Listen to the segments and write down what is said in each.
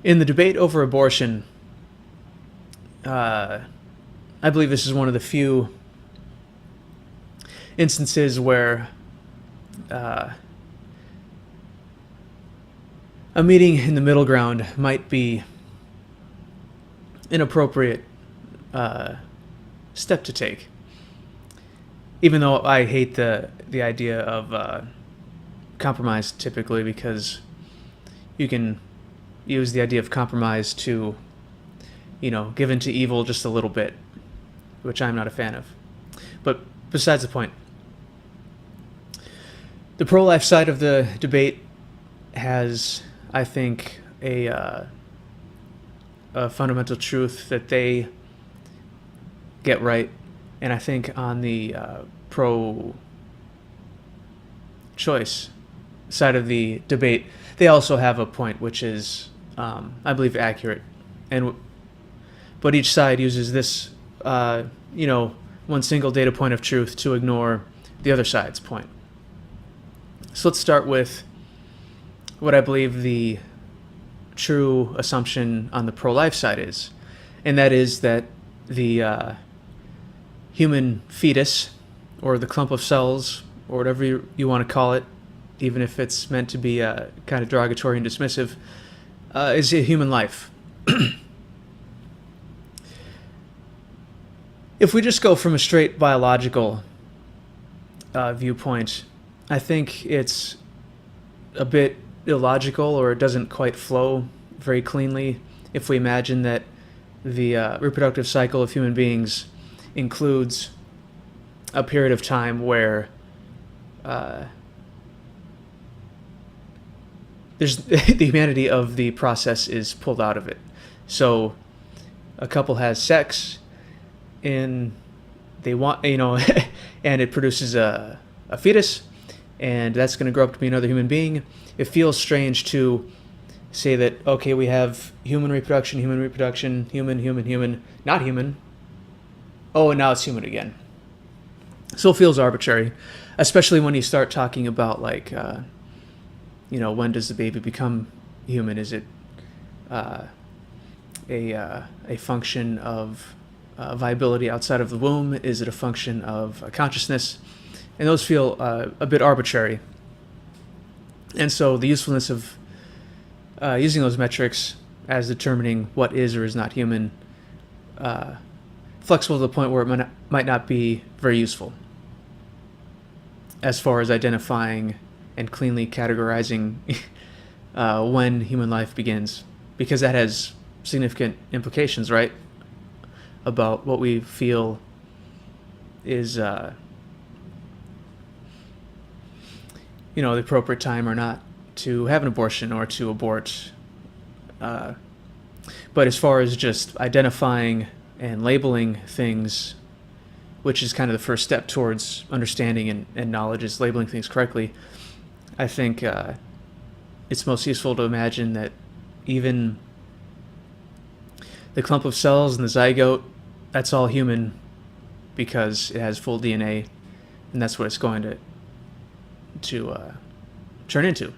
In the debate over abortion, uh, I believe this is one of the few instances where uh, a meeting in the middle ground might be an appropriate uh, step to take. Even though I hate the idea of compromise typically, because you can use the idea of compromise to, give in to evil just a little bit, which I'm not a fan of. But besides the point, the pro-life side of the debate has, I think, a fundamental truth that they get right, and I think on the pro-choice side of the debate, they also have a point which is, I believe, accurate, but each side uses this, one single data point of truth to ignore the other side's point. So let's start with what I believe the true assumption on the pro-life side is, and that is that the human fetus, or the clump of cells, or whatever you want to call it, even if it's meant to be kind of derogatory and dismissive, is a human life. If we just go from a straight biological viewpoint, I think it's a bit illogical, or it doesn't quite flow very cleanly if we imagine that the reproductive cycle of human beings includes a period of time where there's the humanity of the process is pulled out of it. So a couple has sex, and they want, and it produces a fetus, and that's going to grow up to be another human being. It feels strange to say that, okay, we have human reproduction, human, not human. Oh, and now it's human again. So it feels arbitrary, especially when you start talking about, like, when does the baby become human? Is it a function of viability outside of the womb? Is it a function of consciousness? And those feel a bit arbitrary. And so the usefulness of using those metrics as determining what is or is not human, flexible to the point where it might not be very useful as far as identifying and cleanly categorizing when human life begins, because that has significant implications, right, about what we feel is the appropriate time or not to have an abortion or to abort. But as far as just identifying and labeling things, which is kind of the first step towards understanding and knowledge, is labeling things correctly, I think it's most useful to imagine that even the clump of cells in the zygote, that's all human, because it has full DNA, and that's what it's going to turn into.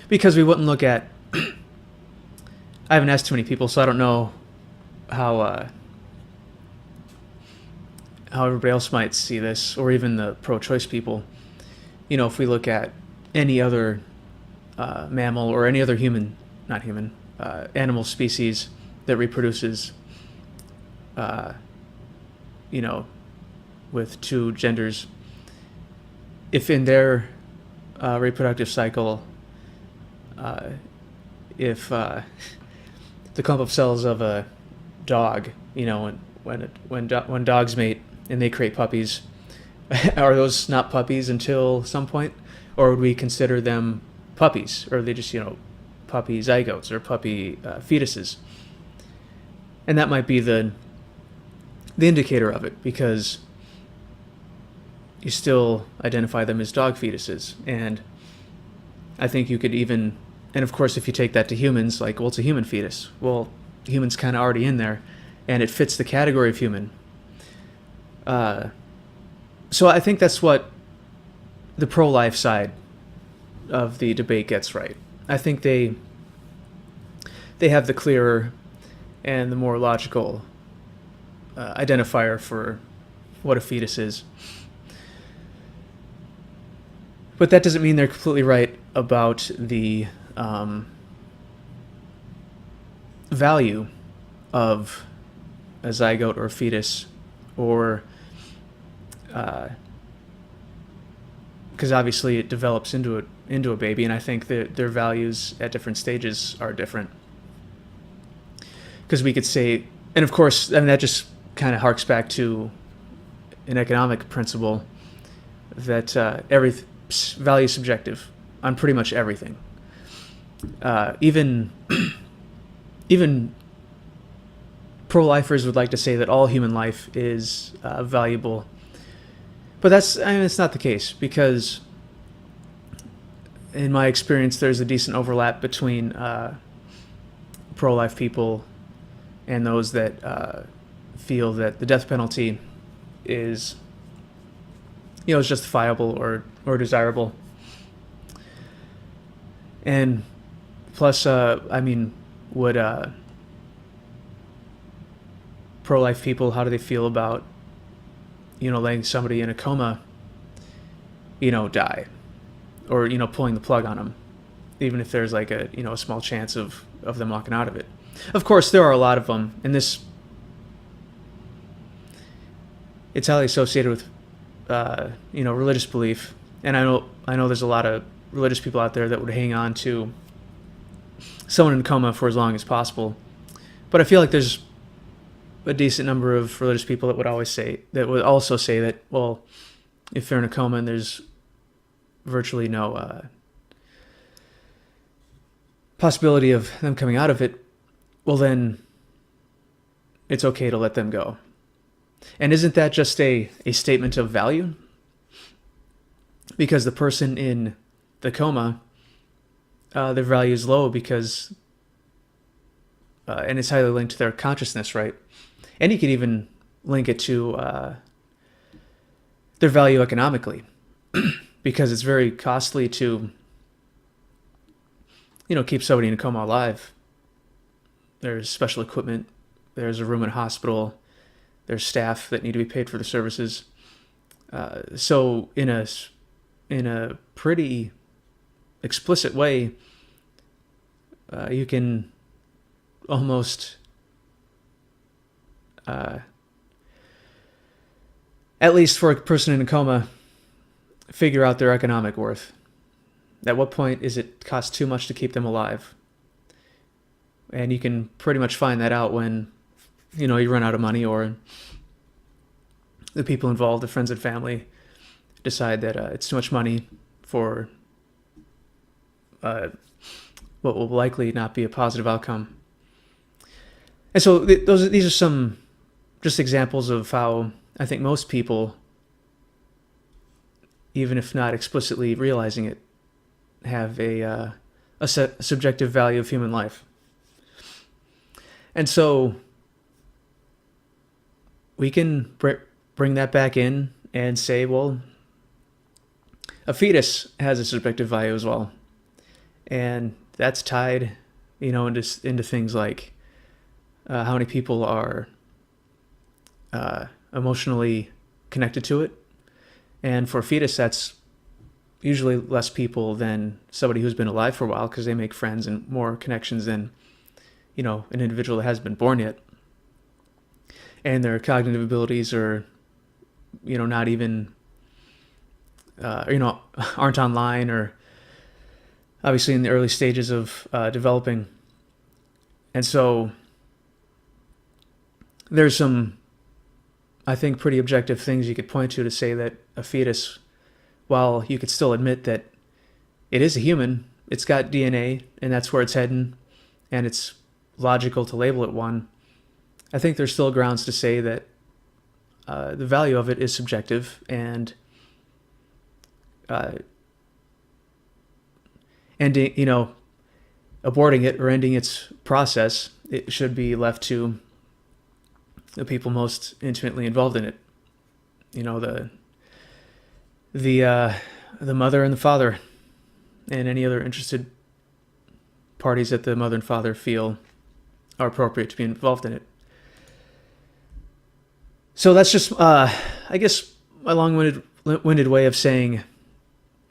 Because we wouldn't look at I haven't asked too many people, so I don't know how everybody else might see this, or even the pro-choice people. If we look at any other mammal or any other animal species that reproduces, with two genders, if in their reproductive cycle, if the clump of cells of a dog, when dogs mate and they create puppies, are those not puppies until some point? Or would we consider them puppies? Or are they just, puppy zygotes or puppy fetuses? And that might be the indicator of it, because you still identify them as dog fetuses. And I think you could even, and of course if you take that to humans, like, well, it's a human fetus. Well, human's kind of already in there, and it fits the category of human. So I think that's what the pro-life side of the debate gets right. I think they they have the clearer and the more logical identifier for what a fetus is. But that doesn't mean they're completely right about the value of a zygote or a fetus, or because obviously it develops into a baby, and I think that their values at different stages are different. Because we could say, and of course, I mean, that just kind of harks back to an economic principle that every value is subjective on pretty much everything. Even pro-lifers would like to say that all human life is valuable, but it's not the case, because in my experience, there's a decent overlap between pro-life people and those that feel that the death penalty is justifiable or desirable. And plus, would pro-life people, how do they feel about letting somebody in a coma die, or pulling the plug on them, even if there's like a small chance of them walking out of it? Of course, there are a lot of them, and it's highly associated with religious belief. And I know there's a lot of religious people out there that would hang on to someone in a coma for as long as possible. But I feel like there's a decent number of religious people that would also say that, well, if they're in a coma and there's virtually no possibility of them coming out of it, well, then it's okay to let them go. And isn't that just a statement of value? Because the person in the coma, their value is low because, and it's highly linked to their consciousness, right? And you could even link it to their value economically, because it's very costly to, keep somebody in a coma alive. There's special equipment. There's a room in a hospital. There's staff that need to be paid for the services. So in a pretty explicit way, you can almost, at least for a person in a coma, figure out their economic worth. At what point is it cost too much to keep them alive? And you can pretty much find that out when, you run out of money, or the people involved, the friends and family, decide that it's too much money for what will likely not be a positive outcome. And so these are some just examples of how I think most people, even if not explicitly realizing it, have a subjective value of human life. And so we can bring that back in and say, well, a fetus has a subjective value as well. And that's tied, into things like how many people are emotionally connected to it. And for a fetus, that's usually less people than somebody who's been alive for a while, because they make friends and more connections than, an individual that hasn't been born yet. And their cognitive abilities are, not even, aren't online, or obviously in the early stages of developing. And so there's some, I think, pretty objective things you could point to say that a fetus, while you could still admit that it is a human, it's got DNA, and that's where it's heading, and it's logical to label it one, I think there's still grounds to say that the value of it is subjective, and ending, aborting it or ending its process, it should be left to the people most intimately involved in it. The mother and the father, and any other interested parties that the mother and father feel are appropriate to be involved in it. So that's just, I guess, a long-winded way of saying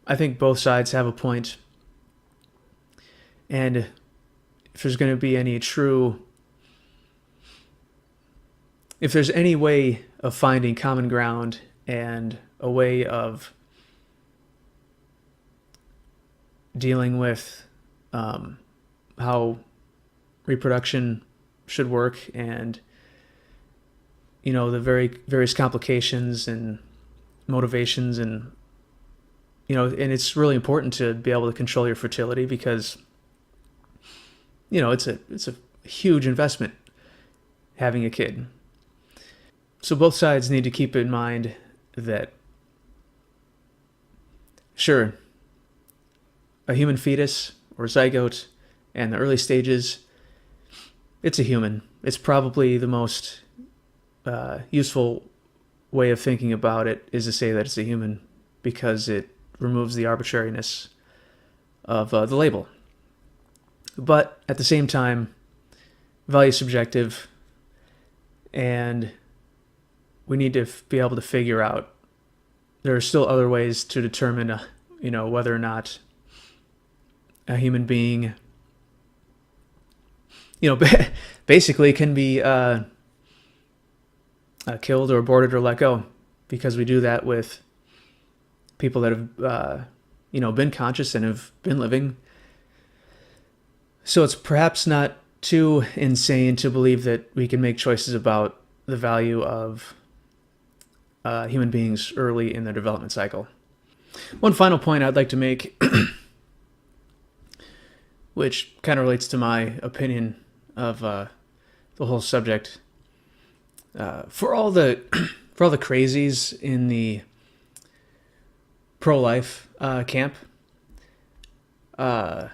I think both sides have a point. And if there's going to be if there's any way of finding common ground and a way of dealing with how reproduction should work, and the various complications and motivations, and and it's really important to be able to control your fertility, because it's a huge investment having a kid. So both sides need to keep in mind that, sure, a human fetus or zygote and the early stages, it's a human. It's probably the most useful way of thinking about it is to say that it's a human, because it removes the arbitrariness of the label. But at the same time, value is subjective, and we need to be able to figure out there are still other ways to determine, whether or not a human being, basically can be killed or aborted or let go, because we do that with people that have, been conscious and have been living. So it's perhaps not too insane to believe that we can make choices about the value of human beings early in their development cycle. One final point I'd like to make, which kind of relates to my opinion of the whole subject, for all the crazies in the pro-life camp, I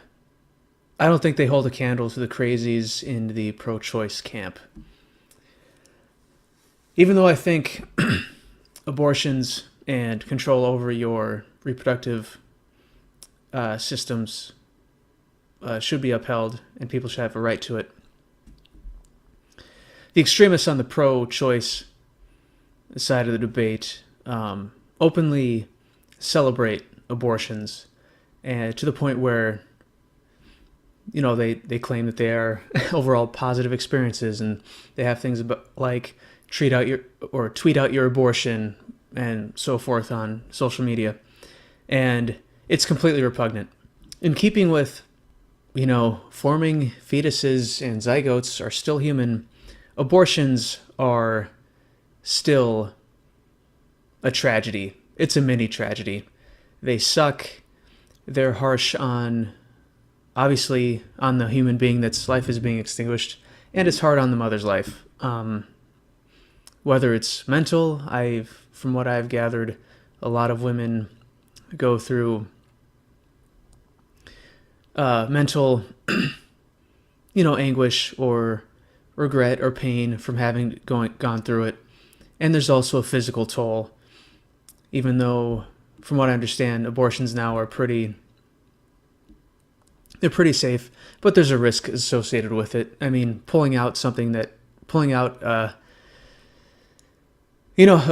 don't think they hold a candle to the crazies in the pro-choice camp. Even though I think abortions and control over your reproductive systems should be upheld, and people should have a right to it, the extremists on the pro-choice side of the debate openly celebrate abortions, and to the point where they claim that they are overall positive experiences, and they have things like tweet out your abortion and so forth on social media, and it's completely repugnant. In keeping with forming fetuses and zygotes are still human, abortions are still a tragedy. It's a mini tragedy. They suck. They're harsh obviously on the human being that's life is being extinguished, and it's hard on the mother's life. Whether it's mental, from what I've gathered, a lot of women go through mental, anguish or regret or pain from having gone through it. And there's also a physical toll, even though, from what I understand, abortions now are pretty safe, but there's a risk associated with it. I mean, pulling out a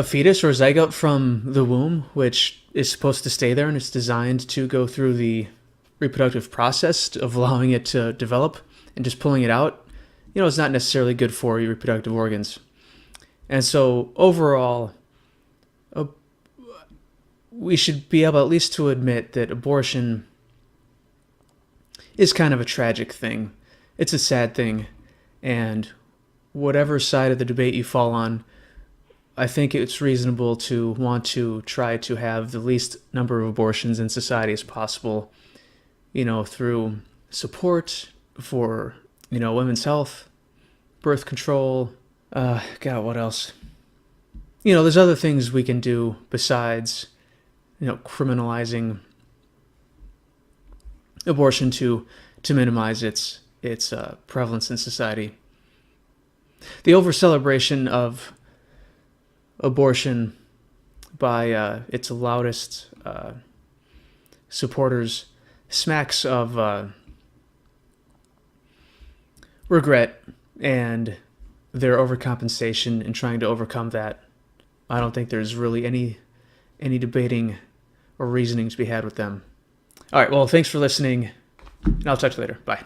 fetus or a zygote from the womb, which is supposed to stay there and it's designed to go through the reproductive process of allowing it to develop, and just pulling it out, is not necessarily good for your reproductive organs. And so overall, we should be able at least to admit that abortion is kind of a tragic thing. It's a sad thing. And whatever side of the debate you fall on, I think it's reasonable to want to try to have the least number of abortions in society as possible, through support for, women's health, birth control. What else? There's other things we can do besides, criminalizing abortion to minimize its prevalence in society. The over-celebration of abortion by its loudest supporters smacks of regret and their overcompensation and trying to overcome that. I don't think there's really any debating or reasoning to be had with them. All right, well, thanks for listening, and I'll talk to you later. Bye.